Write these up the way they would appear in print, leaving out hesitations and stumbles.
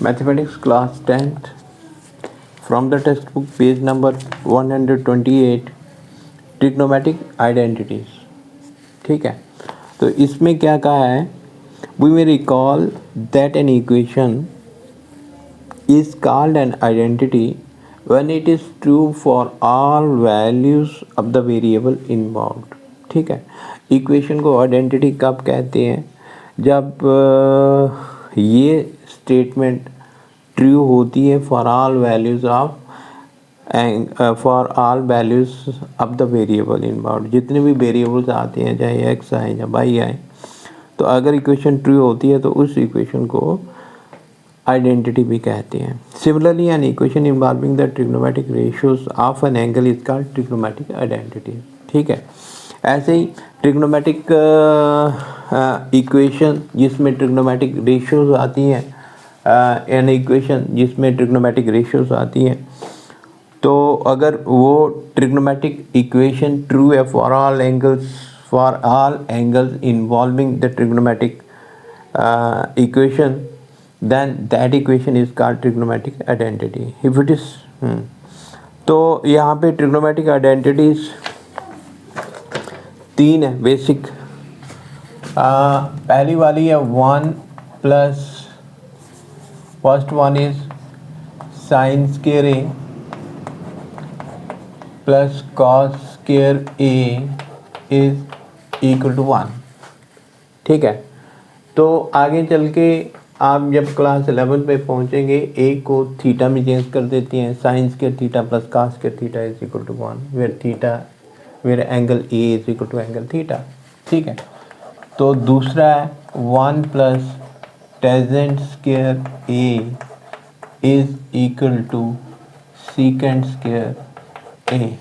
Mathematics class 10th from the text book page number 128 trigonometric identities. ठीक है, तो इसमें क्या कहा है, we may recall that an equation is called an identity when it is true for all values of the variable involved। ठीक है, equation को आइडेंटिटी कब कहते हैं, जब ये स्टेटमेंट ट्रू होती है for all values of of the variable involve. जितने भी वेरिएबल्स आते हैं, चाहे एक्स आए या वाई आए, तो अगर इक्वेशन ट्रू होती है तो उस इक्वेशन को आइडेंटिटी भी कहते हैं। Similarly an equation involving the trigonometric ratios of an angle is called trigonometric identity. ठीक है, ऐसे ही ट्रिग्नोमेट्रिक इक्वेशन जिसमें ट्रिग्नोमेट्रिक रेशियोज आती हैं, एन इक्वेशन जिसमें ट्रिग्नोमेट्रिक रेशियोज आती हैं, तो अगर वो ट्रिग्नोमेट्रिक इक्वेशन ट्रू है for all angles involving the trigonometric equation, then that equation is called trigonometric identity if it is तो यहाँ पे trigonometric identities तीन है बेसिक। पहली वाली है 1 plus first one is sine square A plus cos square A is equal to 1। ठीक है, तो आगे चल के आप जब क्लास 11 पे पहुंचेंगे, ए को थीटा में चेंज कर देती हैं, sine square theta plus cos square theta is equal to 1 where angle A is equal to angle theta. ठीक है, तो दूसरा है 1 plus tangent square A is equal to secant square A,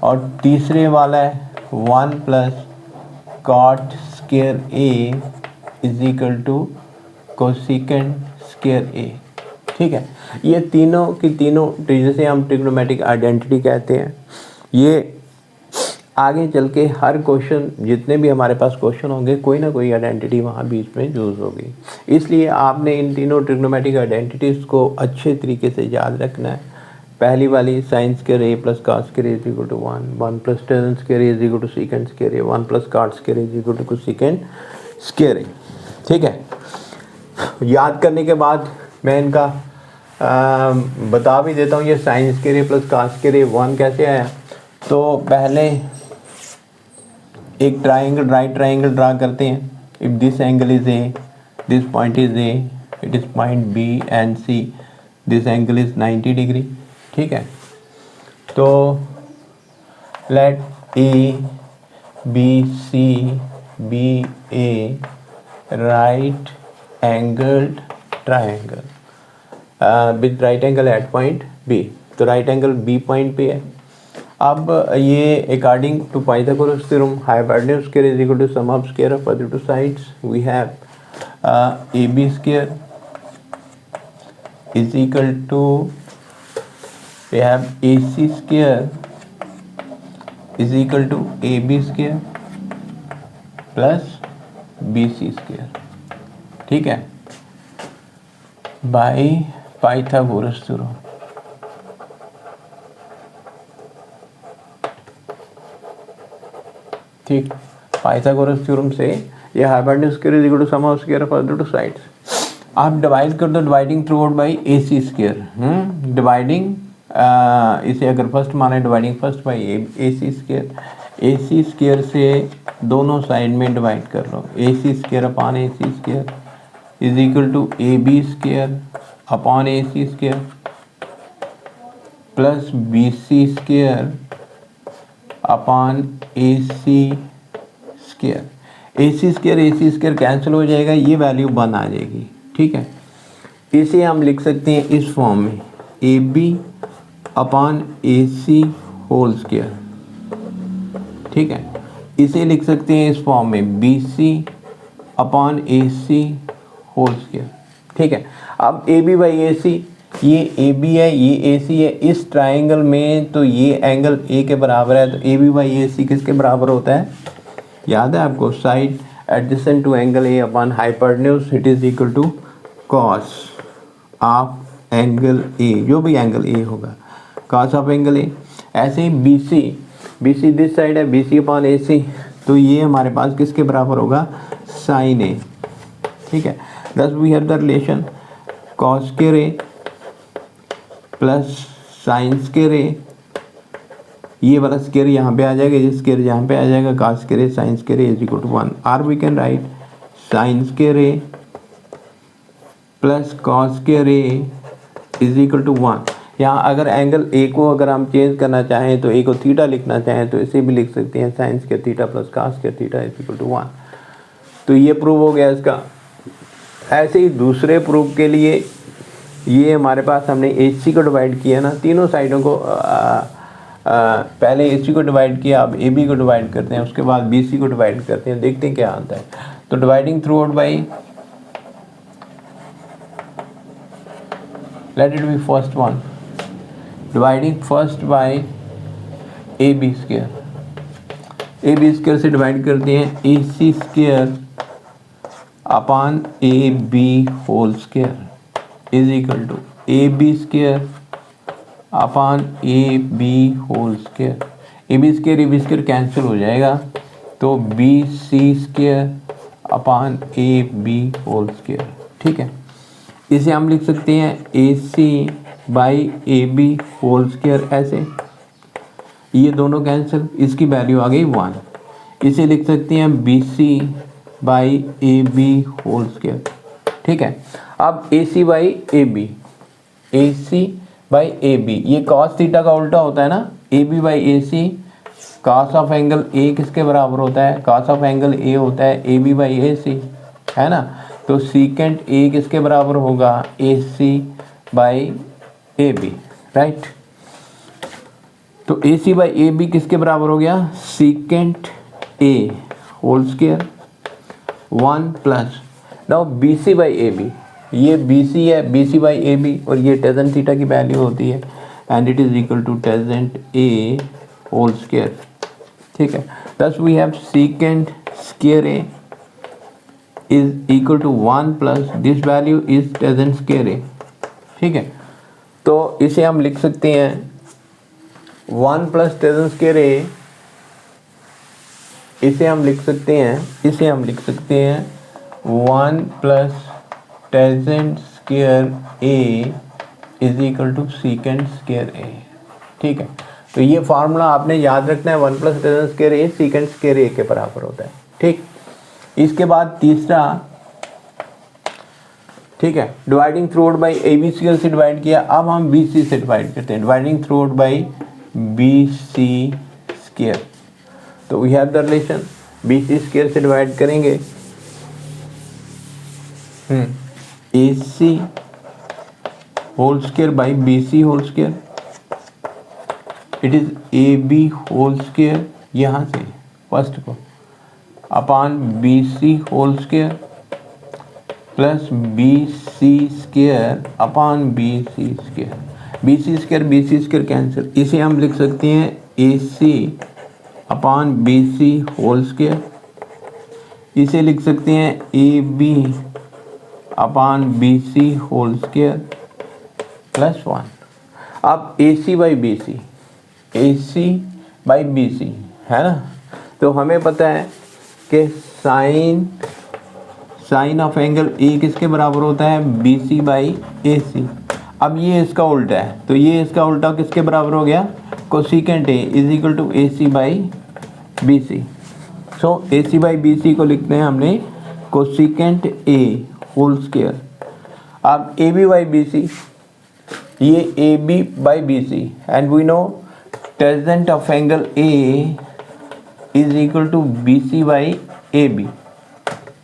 और तीसरे वाला है 1 plus cot square A is equal to cosecant square A. ठीक है, ये तीनों की तीनों जिसे हम ट्रिग्नोमेट्रिक आइडेंटिटी कहते हैं। ये आगे चल के हर क्वेश्चन, जितने भी हमारे पास क्वेश्चन होंगे, कोई ना कोई आइडेंटिटी वहाँ बीच में यूज़ होगी। इसलिए आपने इन तीनों ट्रिग्नोमेट्रिक आइडेंटिटीज़ को अच्छे तरीके से याद रखना है। पहली वाली sine square A plus cos square is equal to 1 plus tan square is equal to secant square A, 1 plus cot square is equal to cosecant square A. ठीक है, याद करने के बाद मैं इनका बता भी देता हूँ। ये sign square A plus cos square A 1 कैसे आया, तो पहले एक ट्राइंगल, राइट ट्राइंगल ड्रा करते हैं। If this angle is A, this point is A, it is point B and C, this angle is 90 degree. ठीक है, तो let A B C B A right angled triangle with right angle at point B. तो right angle B point पे है। अब ये according to Pythagoras theorem, hypotenuse square is equal to sum of square of other two sides. We have A B square is equal to, we have A C square is equal to A B square plus B C square. ठीक है, by Pythagoras theorem. ठीक, Pythagoras theorem से ये hypotenuse square is equal to sum of square of other two sides. आप divide कर दो dividing throughout by A C square. Dividing इसे अगर फर्स्ट माने, dividing first by A C square. A C square से दोनों side में divide कर लो, A C square upon A C square is equal to A B square upon A C square plus B C square upon A C square. A C square cancel हो जाएगा, ये value 1 आ जाएगी। ठीक है, इसे हम लिख सकते हैं इस फॉर्म में, A B upon A C whole square. ठीक है, इसे लिख सकते हैं इस फॉर्म में, B C upon A C whole square. ठीक है, अब ए बी बाई ए सी, ये ए बी है, ये ए सी है, इस ट्राइंगल में तो ये एंगल ए के बराबर है, तो ए बी बाई ए सी किसके बराबर होता है, याद है आपको, side adjacent to angle A upon hypotenuse it is equal to cos of angle A, जो भी एंगल ए होगा कॉस ऑफ एंगल ए। ऐसे ही बी सी दिस साइड है, बी सी अपॉन ए सी, तो ये हमारे पास किसके बराबर होगा, साइन ए। ठीक है, thus we have the relation cos square A plus sine square A, ये वाला स्क्वायर यहाँ पे आ जाएगा, ये स्क्वायर यहाँ पे आ जाएगा, cos square A sine square A is equal to 1, और we can write sine square A plus cos square A is equal to 1। यहाँ अगर एंगल ए को अगर हम चेंज करना चाहें तो ए को थीटा लिखना चाहें तो इसे भी लिख सकते हैं sine square theta plus cos square theta is equal to 1। तो ये प्रूव हो गया इसका। ऐसे ही दूसरे प्रूफ के लिए ये हमारे पास हमने AC को डिवाइड किया ना, तीनों साइडों को पहले AC को डिवाइड किया, अब AB को डिवाइड करते हैं, उसके बाद BC को डिवाइड करते हैं, देखते हैं क्या आता है। तो dividing throughout by, let it be first one, dividing first by AB square, AB square से डिवाइड करते हैं AC square upon AB whole square is equal to AB square upon AB whole square. AB square cancel हो जाएगा, तो BC square upon AB whole square. ठीक है, इसे हम लिख सकते हैं AC by AB whole square, ऐसे ये दोनों कैंसिल, इसकी वैल्यू आ गई 1। इसे लिख सकते हैं BC by AB whole square. ठीक है, अब AC by AB, AC by AB, ये कॉस थीटा का उल्टा होता है ना, AB by AC, cos of angle A किसके बराबर होता है, कॉस ऑफ एंगल A होता है AB बाई AC, है ना। तो सीकेंट A किसके बराबर होगा, AC बाई AB, राइट। तो AC बाई AB किसके बराबर हो गया, secant A whole square 1 plus, now BC by AB, ये BC है, BC बाई AB, और ये टेंजेंट थीटा की वैल्यू होती है, and it is equal to tangent A whole square. ठीक है, thus we have secant square A is equal to 1 plus this value is tangent square A। ठीक है, तो इसे हम लिख सकते हैं 1 plus tangent square A, इसे हम लिख सकते हैं 1 plus tangent square A is equal to secant square A। ठीक है, तो ये फार्मूला आपने याद रखना है, 1 प्लस टेंजेंट स्क्वायर ए सीकेंट स्क्वायर ए के बराबर होता है। ठीक, इसके बाद तीसरा, ठीक है, dividing throughout by AB square से डिवाइड किया, अब हम BC से डिवाइड करते हैं, dividing throughout by BC square. तो we have the relation BC square से डिवाइड करेंगे AC whole square by BC whole square, it is AB whole square, यहाँ से फर्स्ट को upon BC whole square plus BC square upon BC square, BC square cancel, इसे हम लिख सकते हैं AC upon BC whole square, इसे लिख सकते हैं AB upon BC whole square plus 1। अब AC by BC, AC by BC है ना, तो हमें पता है कि साइन ऑफ एंगल A किसके बराबर होता है, BC बाई AC। अब ये इसका उल्टा है, तो ये इसका उल्टा किसके बराबर हो गया, cosecant A is equal to AC by BC। So AC by BC को लिखते हैं हमने कोसिकेंट A होल स्क्वायर। अब AB बाई BC, ये AB by BC, and we know tangent of angle A is equal to BC by AB।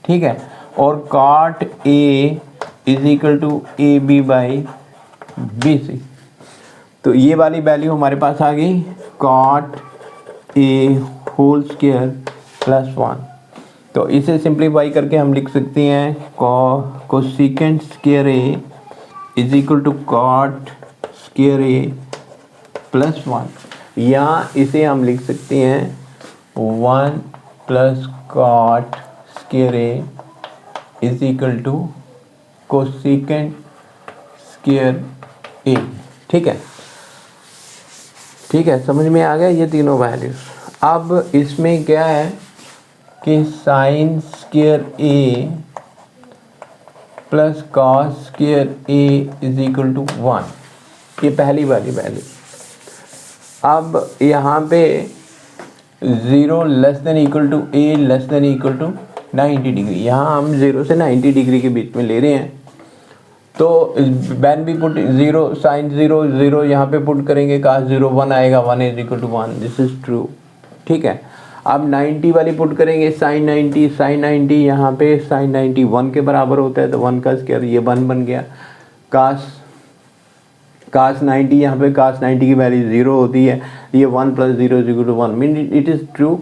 ठीक है, और cot A is equal to AB by BC। तो ये वाली value हमारे पास आ गई cot A whole square plus 1। तो इसे सिंप्लीफाई करके हम लिख सकते हैं cosecant square A is equal to cot square A plus 1, या इसे हम लिख सकते हैं 1 plus cot square A is equal to cosecant square A. ठीक है, ठीक है, समझ में आ गया ये तीनों वैल्यूज। अब इसमें क्या है कि sine square A plus cos square A is equal to 1, ये पहली वाली वैल्यू। अब यहाँ पे 0 less than equal to A less than equal to 90 degree, यहाँ हम 0 से 90 डिग्री के बीच में ले रहे हैं। तो वैन भी पुट 0 साइन 0 0 यहाँ पे पुट करेंगे, काश 0 1 आएगा, 1 is equal to 1, this is true. ठीक है, अब 90 वाली पुट करेंगे, साइन 90 यहाँ पे साइन 90 1 के बराबर होता है, तो 1 का स्क्वायर ये 1 बन गया। काश 90 यहाँ पे काश 90 की वैल्यू 0 होती है, ये 1 + 0 is equal to 1, mean it is true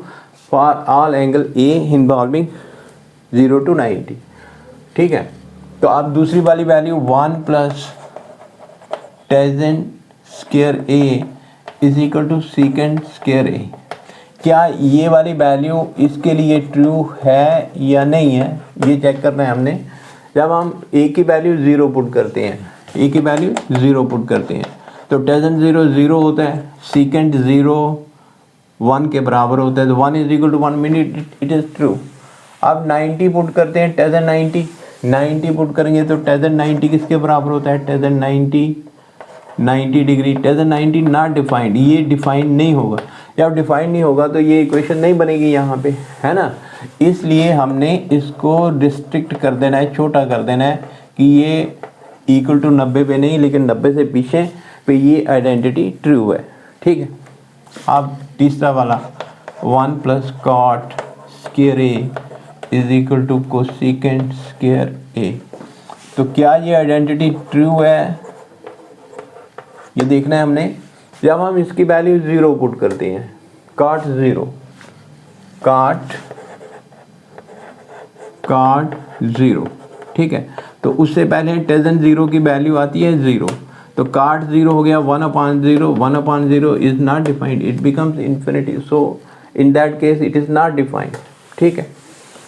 for all angle A involving 0 to 90। ठीक है, तो अब दूसरी वाली value 1 + tangent square A is equal to secant square A. क्या ये वाली वैल्यू इसके लिए ट्रू है या नहीं है, ये चेक करना है हमने। जब हम ए की वैल्यू 0 पुट करते हैं, ए की वैल्यू 0 पुट करते हैं, तो टेंजेंट 0 0 होता है, सेकेंट 0 1 के बराबर होता है, तो 1 is equal to 1, mean it is true. अब 90 पुट करते हैं, टेंजेंट 90 पुट करेंगे तो टेंजेंट 90 किसके बराबर होता है, tangent 90 degree. Tangent 90 not defined, ये डिफाइंड नहीं होगा, जब डिफाइंड नहीं होगा तो ये इक्वेशन नहीं बनेगी यहाँ पे, है ना। इसलिए हमने इसको रिस्ट्रिक्ट कर देना है, छोटा कर देना है कि ये इक्वल टू 90 पे नहीं, लेकिन 90 से पीछे पे ये आइडेंटिटी ट्रू है। ठीक है, अब तीसरा वाला 1 + cot square A is equal to cosecant square A. तो क्या ये आइडेंटिटी ट्रू है, ये देखना है हमने। जब हम इसकी वैल्यू 0 पुट करते हैं, कॉट 0, ठीक है, तो उससे पहले टेंजेंट 0 की वैल्यू आती है 0, तो कॉट 0 हो गया 1/0, 1/0 is not defined, it becomes infinity, so in that case it is not defined. ठीक है,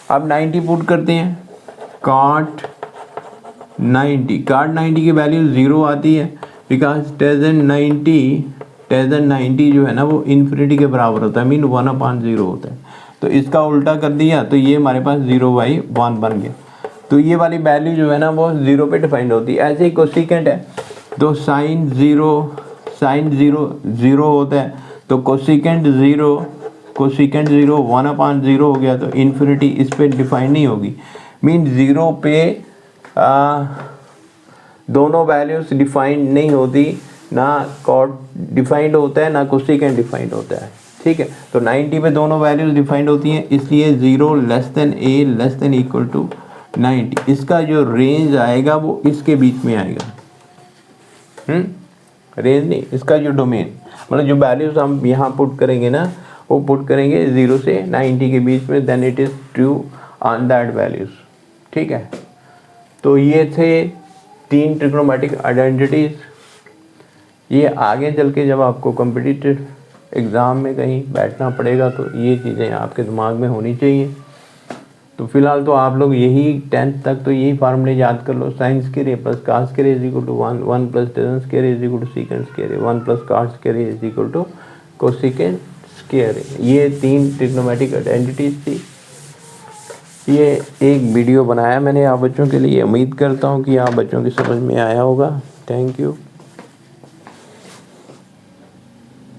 अब 90 पुट करते हैं, कॉट 90 की वैल्यू 0 आती है, बिकॉज टेंजेंट 90 जो है ना वो इन्फिनिटी के बराबर होता है, मीन 1/0 होता है। तो इसका उल्टा कर दिया तो ये हमारे पास 0/1 बन गया। तो ये वाली वैल्यू जो है ना वो 0 पे डिफाइंड होती है। ऐसे ही कोसेकेंट है, तो साइन 0 0 होता है, तो कोसेकेंट 0 1/0 हो गया, तो इन्फिनिटी इस पे डिफाइन नहीं होगी, मीन 0 पे दोनों वैल्यूज डिफाइंड नहीं होती, ना कॉट डिफाइंड होता है ना कोसेकेंट डिफाइंड होता है। ठीक है, तो 90 पे दोनों वैल्यूज डिफाइंड होती हैं, इसलिए 0 less than A less than equal to 90, इसका जो रेंज आएगा वो इसके बीच में आएगा। रेंज नहीं, इसका जो डोमेन, मतलब जो वैल्यूज हम यहाँ पुट करेंगे ना, वो पुट करेंगे 0 से 90 के बीच में, then it is true on that values. ठीक है, तो ये थे 3 ट्रिग्नोमेट्रिक आइडेंटिटीज़। ये आगे चल के जब आपको कॉम्पिटिटिव एग्ज़ाम में कहीं बैठना पड़ेगा तो ये चीज़ें आपके दिमाग में होनी चाहिए। तो फिलहाल तो आप लोग यही 10th तक तो यही फार्मूले याद कर लो, sine square A plus cos square A is equal to 1 + tangent square A is equal to secant square A, 1 + cos square A is equal to cosecant square A. ये 3 ट्रिग्नोमेट्रिक आइडेंटिटीज़ थी। ये एक वीडियो बनाया मैंने आप बच्चों के लिए, उम्मीद करता हूँ कि आप बच्चों की समझ में आया होगा। Thank you.